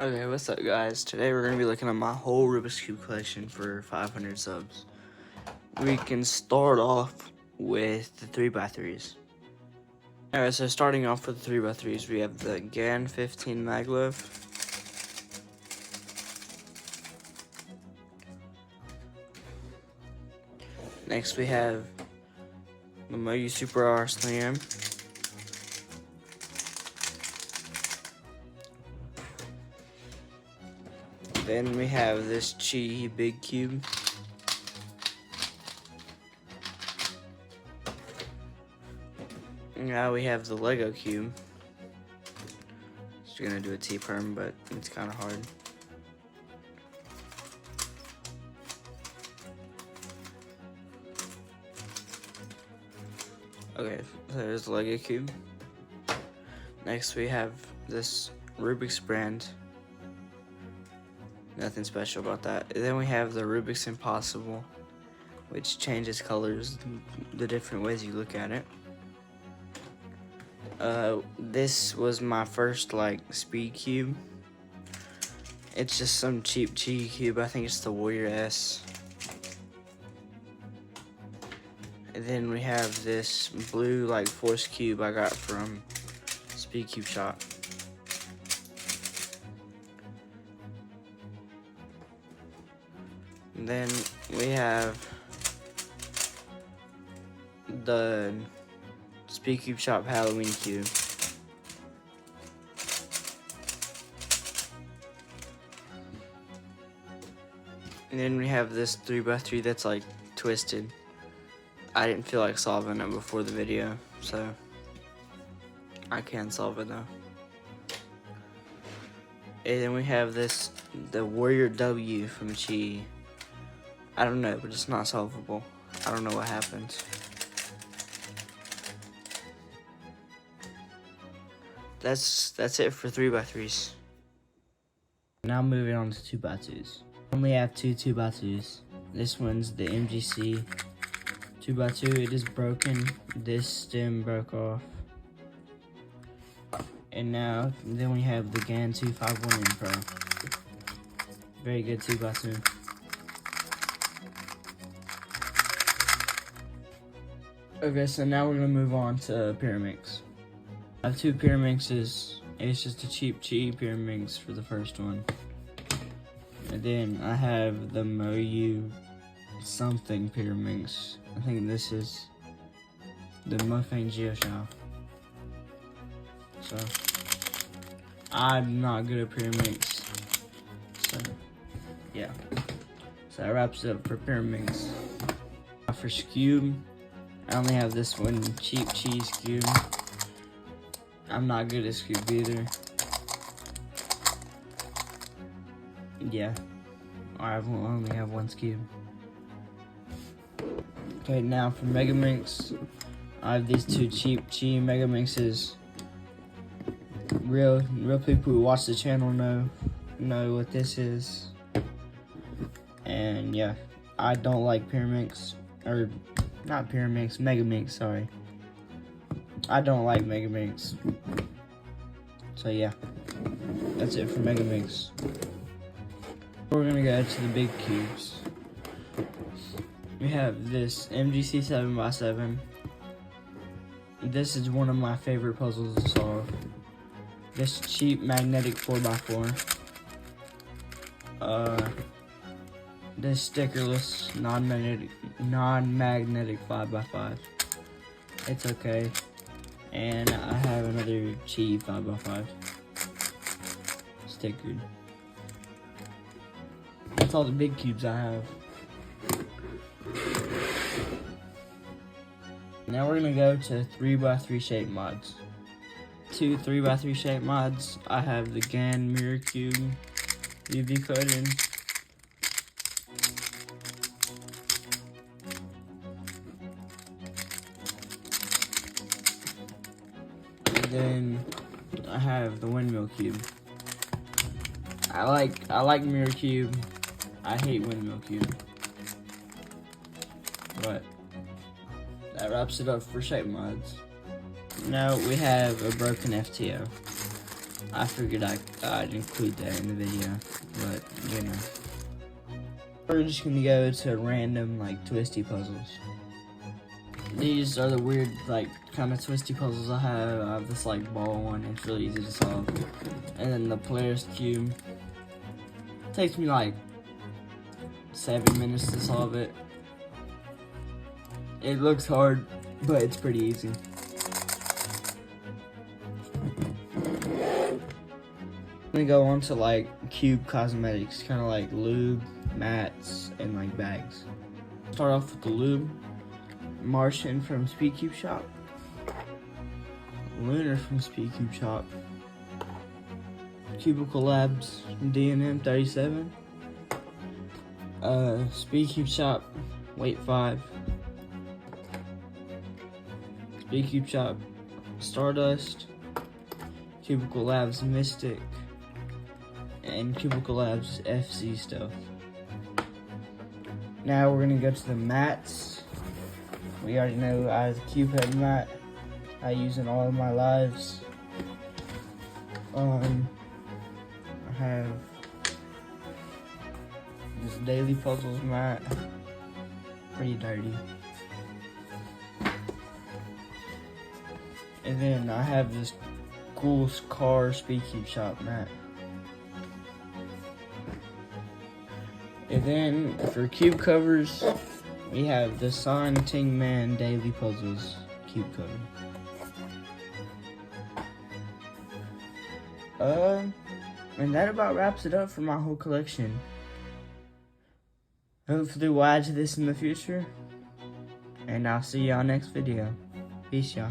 Okay, what's up guys? Today we're going to be looking at my whole Rubik's Cube collection for 500 subs. We can start off with the 3x3s. Alright, so starting off with the 3x3s, we have the GAN 15 maglev. Next we have the Moyu Super R Slam. Then we have this Chi Big Cube. Now we have the Lego Cube. Just gonna do a T-perm, but it's kind of hard. Okay, so there's the Lego Cube. Next we have this Rubik's brand. Nothing special about that. Then we have the Rubik's Impossible, which changes colors the different ways you look at it. This was my first speed cube. It's just some cheap Chi cube. I think it's the Warrior S. And then we have this blue force cube I got from Speed Cube Shop. And then we have the Speed Cube Shop Halloween cube. And then we have this 3x3 that's twisted. I didn't feel like solving it before the video, so I can solve it though. And then we have the Warrior W from Chi. I don't know, but it's not solvable. I don't know what happens. That's it for 3x3s. Now moving on to 2x2s. I only have two 2x2s. This one's the MGC 2x2. It is broken. This stem broke off. And then we have the GAN 251 Pro. Very good 2x2. Okay, so now we're gonna move on to Pyramix. I have two Pyramixes. It's just a cheap Chi Pyramix for the first one. And then I have the Moyu something Pyramix. I think this is the Mofang Geoshell. So I'm not good at Pyramix. So yeah. So that wraps it up for Pyramix. For Cube, I only have this one cheap cheese cube. I'm not good at cube either. Yeah, I only have one cube. Okay, now for Megaminx, I have these two cheap Chi Megaminxes. Real people who watch the channel know what this is. And yeah, I don't like Pyramix, or not Pyramix, Megaminx, sorry. I don't like Megaminx. So yeah, that's it for Megaminx. We're gonna go to the big cubes. We have this MGC 7x7. This is one of my favorite puzzles to solve. This cheap magnetic 4x4. This stickerless non-magnetic 5x5. It's okay. And I have another Chi 5x5 stickered. That's all the big cubes I have. Now we're gonna go to 3x3 shape mods. Two 3x3 shape mods. I have the GAN Mirror Cube UV coated. Then I have the Windmill Cube. I like Mirror Cube. I hate Windmill Cube. But that wraps it up for shape mods. Now we have a broken FTO. I figured I'd include that in the video, but you know. We're just gonna go to random like twisty puzzles. These are the weird like kind of twisty puzzles I have. I have this like ball one, it's really easy to solve. And then the player's cube. It takes me like 7 minutes to solve it. It looks hard, but it's pretty easy. I'm gonna go on to like cube cosmetics, kind of like lube, mats, and like bags. Start off with the lube. Martian from Speed Cube Shop. Lunar from Speed Cube Shop. Cubicle Labs D&M 37. Speed Cube Shop Weight 5. Speed Cube Shop Stardust. Cubicle Labs Mystic. And Cubicle Labs FC stuff. Now we're gonna go to the mats. We already know I have the cube head mat I use in all of my lives. I have this daily puzzles mat, pretty dirty. And then I have this cool car Speed Cube Shop mat. And then for cube covers, we have the Son Ting Man Daily Puzzles cube cover. And that about wraps it up for my whole collection. Hopefully we'll add to this in the future. And I'll see y'all next video. Peace, y'all.